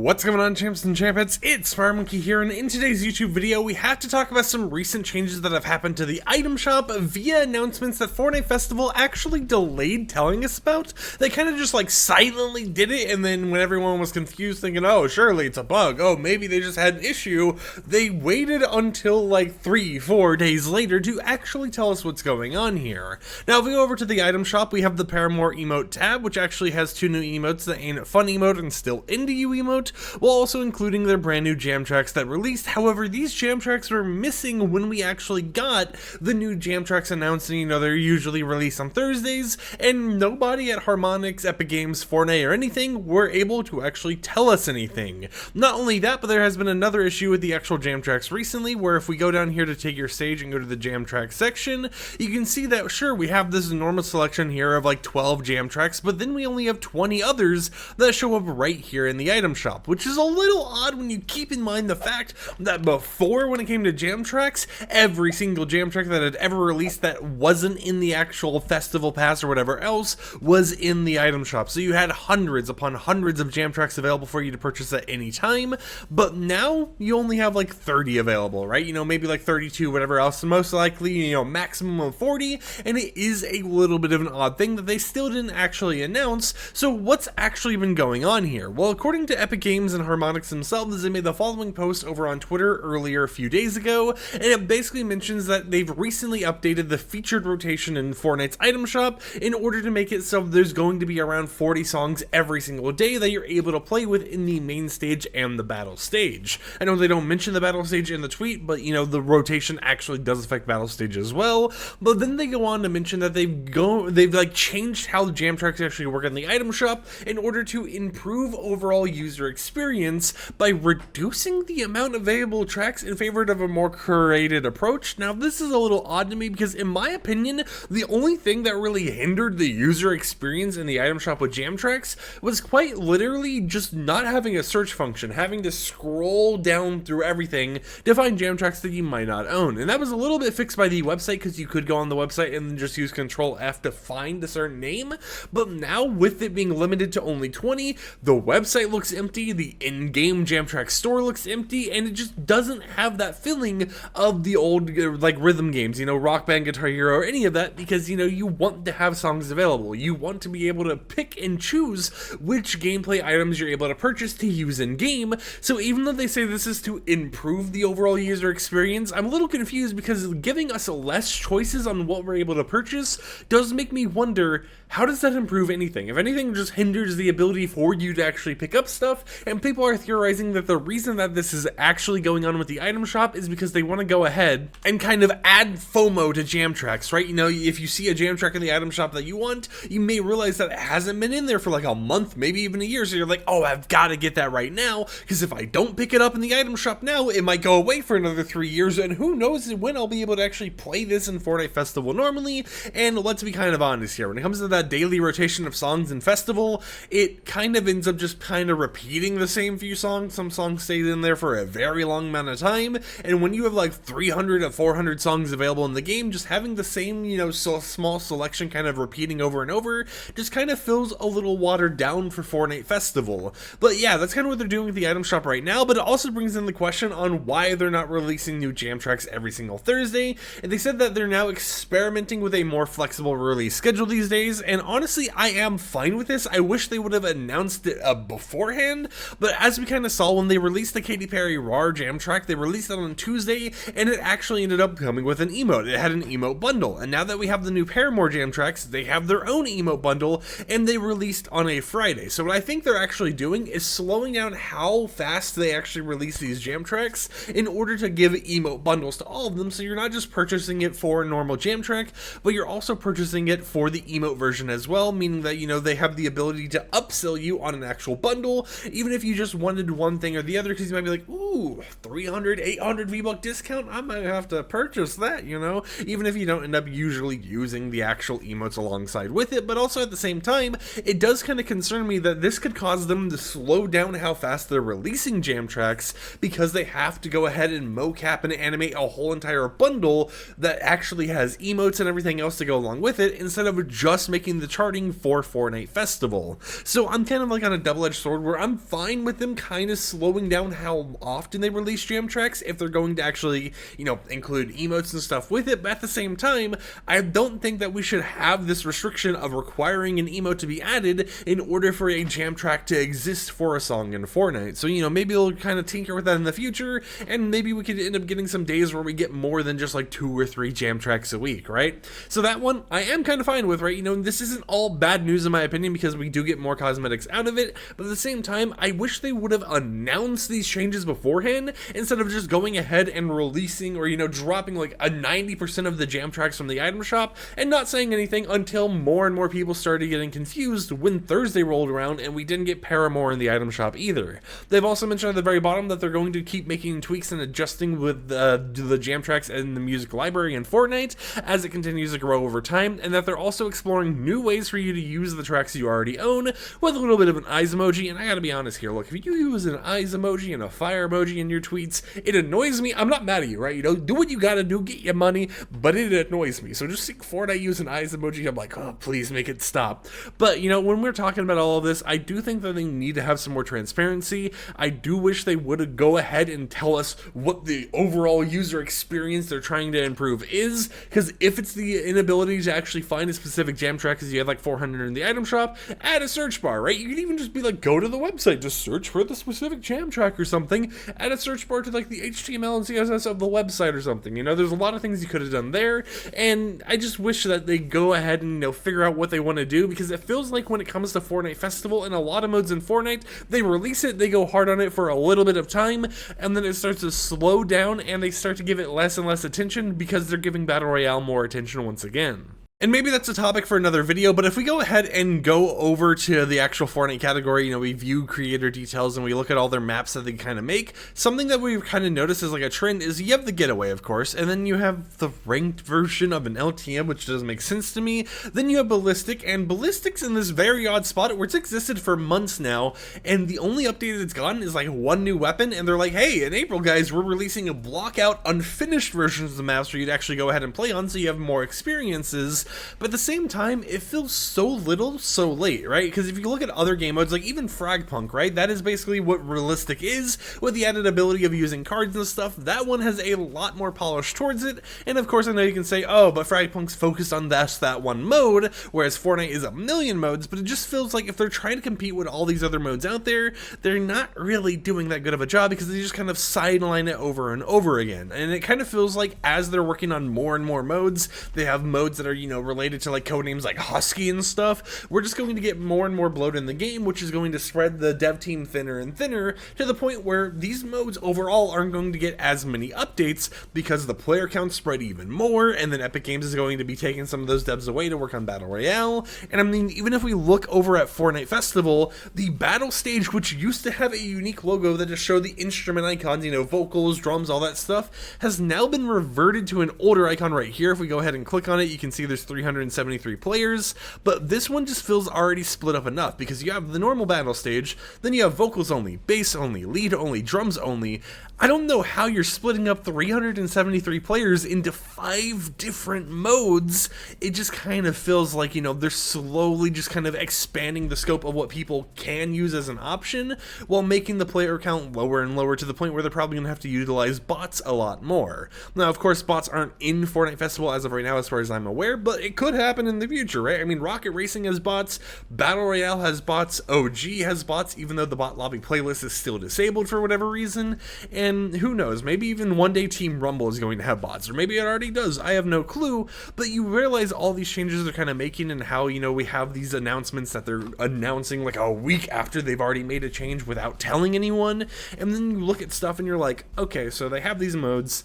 What's going on, champs and champettes? It's FireMonkey here, and in today's YouTube video, we have to talk about some recent changes that have happened to the item shop via announcements that Fortnite Festival actually delayed telling us about. They kind of just like silently did it, and then when everyone was confused thinking, oh, surely it's a bug, oh, maybe they just had an issue, they waited until like 3-4 days later to actually tell us what's going on here. Now, if we go over to the item shop, we have the Paramore emote tab, which actually has two new emotes, the Ain't It Fun emote and Still Into You emote, while also including their brand new jam tracks that released. However, these jam tracks were missing when we actually got the new jam tracks announced, and they're usually released on Thursdays, and nobody at Harmonix, Epic Games, Fortnite, or anything were able to actually tell us anything. Not only that, but there has been another issue with the actual jam tracks recently, where if we go down here to take your stage and go to the jam track section, you can see that sure, we have this enormous selection here of like 12 jam tracks, but then we only have 20 others that show up right here in the item shop, which is a little odd when you keep in mind the fact that before, when it came to jam tracks, every single jam track that had ever released that wasn't in the actual festival pass or whatever else was in the item shop. So you had hundreds upon hundreds of jam tracks available for you to purchase at any time, but now you only have like 30 available, right? Maybe like 32, whatever else, most likely, maximum of 40, and it is a little bit of an odd thing that they still didn't actually announce. So what's actually been going on here? Well, according to Epic Games and Harmonix themselves, they made the following post over on Twitter earlier a few days ago, and it basically mentions that they've recently updated the featured rotation in Fortnite's item shop in order to make it so there's going to be around 40 songs every single day that you're able to play with in the main stage and the battle stage. I know they don't mention the battle stage in the tweet, but the rotation actually does affect battle stage as well. But then they go on to mention that they've like changed how the jam tracks actually work in the item shop in order to improve overall user experience by reducing the amount of available tracks in favor of a more curated approach. Now, this is a little odd to me because in my opinion, the only thing that really hindered the user experience in the item shop with jam tracks was quite literally just not having a search function, having to scroll down through everything to find jam tracks that you might not own. And that was a little bit fixed by the website because you could go on the website and then just use Control F to find a certain name. But now with it being limited to only 20, the website looks empty, the in-game jam track store looks empty, and it just doesn't have that feeling of the old like rhythm games, Rock Band, Guitar Hero, or any of that, because you want to have songs available. You want to be able to pick and choose which gameplay items you're able to purchase to use in game. So even though they say this is to improve the overall user experience, I'm a little confused because giving us less choices on what we're able to purchase does make me wonder, how does that improve anything? If anything, just hinders the ability for you to actually pick up stuff, and people are theorizing that the reason that this is actually going on with the item shop is because they want to go ahead and kind of add FOMO to jam tracks, right? If you see a jam track in the item shop that you want, you may realize that it hasn't been in there for like a month, maybe even a year, so you're like, oh, I've got to get that right now, because if I don't pick it up in the item shop now, it might go away for another 3 years, and who knows when I'll be able to actually play this in Fortnite Festival normally. And let's be kind of honest here, when it comes to that daily rotation of songs in Festival, it kind of ends up just kind of repeating the same few songs. Some songs stay in there for a very long amount of time, and when you have like 300 to 400 songs available in the game, just having the same, so small selection kind of repeating over and over just kind of feels a little watered down for Fortnite Festival. But yeah, that's kind of what they're doing with the item shop right now, but it also brings in the question on why they're not releasing new jam tracks every single Thursday, and they said that they're now experimenting with a more flexible release schedule these days, and honestly, I am fine with this. I wish they would have announced it beforehand, but as we kind of saw when they released the Katy Perry RAR jam track, they released it on Tuesday, and it actually ended up coming with an emote. It had an emote bundle, and now that we have the new Paramore jam tracks, they have their own emote bundle, and they released on a Friday. So what I think they're actually doing is slowing down how fast they actually release these jam tracks in order to give emote bundles to all of them, so you're not just purchasing it for a normal jam track, but you're also purchasing it for the emote version as well, meaning that, they have the ability to upsell you on an actual bundle, even if you just wanted one thing or the other, because you might be like, ooh, ooh, 300, 800 V-Buck discount, I might have to purchase that, you know, even if you don't end up usually using the actual emotes alongside with it. But also at the same time, it does kind of concern me that this could cause them to slow down how fast they're releasing jam tracks, because they have to go ahead and mocap and animate a whole entire bundle that actually has emotes and everything else to go along with it, instead of just making the charting for Fortnite Festival. So I'm kind of like on a double-edged sword where I'm fine with them kind of slowing down how often they release jam tracks if they're going to actually, you know, include emotes and stuff with it. But at the same time, I don't think that we should have this restriction of requiring an emote to be added in order for a jam track to exist for a song in Fortnite. So, you know, maybe they'll kind of tinker with that in the future, and maybe we could end up getting some days where we get more than just like 2 or 3 jam tracks a week, right? So that one I am kind of fine with, right? You know, this isn't all bad news in my opinion, because we do get more cosmetics out of it, but at the same time, I wish they would have announced these changes beforehand instead of just going ahead and releasing, or, you know, dropping like a 90% of the jam tracks from the item shop and not saying anything until more and more people started getting confused when Thursday rolled around and we didn't get Paramore in the item shop either. They've also mentioned at the very bottom that they're going to keep making tweaks and adjusting with the jam tracks in the music library in Fortnite as it continues to grow over time, and that they're also exploring new ways for you to use the tracks you already own with a little bit of an eyes emoji. And I gotta be honest here, look, if you use an eyes emoji and a fire emoji in your tweets, it annoys me. I'm not mad at you, right? You know, do what you gotta do, get your money, but it annoys me. So just seeing Fortnite use an eyes emoji, I'm like, oh, please make it stop. But, you know, when we're talking about all of this, I do think that they need to have some more transparency. I do wish they would go ahead and tell us what the overall user experience they're trying to improve is, because if it's the inability to actually find a specific jam track because you have like 400 in the item shop, add a search bar, right? You can even just be like, go to the website, just search for the specific jam track or something, add a search bar to like the HTML and CSS of the website or something. You know, there's a lot of things you could have done there, and I just wish that they go ahead and, you know, figure out what they want to do, because it feels like when it comes to Fortnite Festival and a lot of modes in Fortnite, they release it, they go hard on it for a little bit of time, and then it starts to slow down and they start to give it less and less attention because they're giving Battle Royale more attention once again. And maybe that's a topic for another video, but if we go ahead and go over to the actual Fortnite category, you know, we view creator details and we look at all their maps that they kind of make, something that we've kind of noticed as like a trend is you have the getaway, of course, and then you have the ranked version of an LTM, which doesn't make sense to me. Then you have ballistic, and ballistic's in this very odd spot where it's existed for months now, and the only update it's gotten is like one new weapon, and they're like, hey, in April, guys, we're releasing a block out unfinished versions of the maps for you to actually go ahead and play on so you have more experiences. But at the same time, it feels so little, so late, right? Because if you look at other game modes, like even Fragpunk, right? That is basically what realistic is, with the added ability of using cards and stuff. That one has a lot more polish towards it. And of course, I know you can say, oh, but Fragpunk's focused on that one mode, whereas Fortnite is a million modes. But it just feels like if they're trying to compete with all these other modes out there, they're not really doing that good of a job, because they just kind of sideline it over and over again. And it kind of feels like as they're working on more and more modes, they have modes that are, you know, related to like codenames like Husky and stuff. We're just going to get more and more bloat in the game, which is going to spread the dev team thinner and thinner, to the point where these modes overall aren't going to get as many updates because the player count spread even more, and then Epic Games is going to be taking some of those devs away to work on Battle Royale. And I mean, even if we look over at Fortnite Festival, the battle stage, which used to have a unique logo that just showed the instrument icons, you know, vocals, drums, all that stuff, has now been reverted to an older icon right here. If we go ahead and click on it, you can see there's 373 players, but this one just feels already split up enough, because you have the normal battle stage, then you have vocals only, bass only, lead only, drums only. I don't know how you're splitting up 373 players into 5 different modes. It just kind of feels like, you know, they're slowly just kind of expanding the scope of what people can use as an option, while making the player count lower and lower, to the point where they're probably going to have to utilize bots a lot more. Now, of course, bots aren't in Fortnite Festival as of right now, as far as I'm aware, but it could happen in the future, right? I mean, Rocket Racing has bots, Battle Royale has bots, OG has bots, even though the bot lobby playlist is still disabled for whatever reason. And who knows, maybe even one day Team Rumble is going to have bots, or maybe it already does, I have no clue. But you realize all these changes they're kind of making, and how, you know, we have these announcements that they're announcing like a week after they've already made a change without telling anyone. And then you look at stuff and you're like, okay, so they have these modes,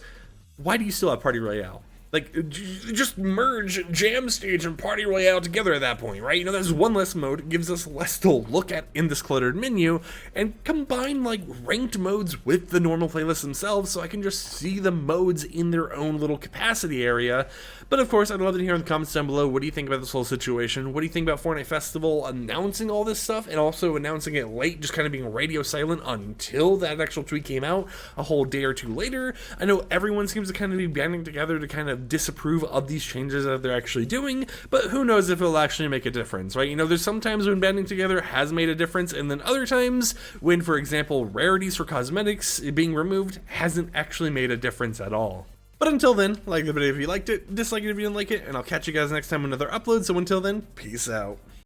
why do you still have Party Royale? Like, just merge Jam Stage and Party Royale together at that point, right? You know, there's one less mode, gives us less to look at in this cluttered menu, and combine, like, ranked modes with the normal playlists themselves so I can just see the modes in their own little capacity area. But of course, I'd love to hear in the comments down below, what do you think about this whole situation? What do you think about Fortnite Festival announcing all this stuff and also announcing it late, just kind of being radio silent until that actual tweet came out a whole day or two later? I know everyone seems to kind of be banding together to kind of disapprove of these changes that they're actually doing, but who knows if it'll actually make a difference, right? You know, there's sometimes when banding together has made a difference, and then other times when, for example, rarities for cosmetics being removed hasn't actually made a difference at all. But until then, like the video if you liked it, dislike it if you didn't like it, and I'll catch you guys next time with another upload. So until then, peace out.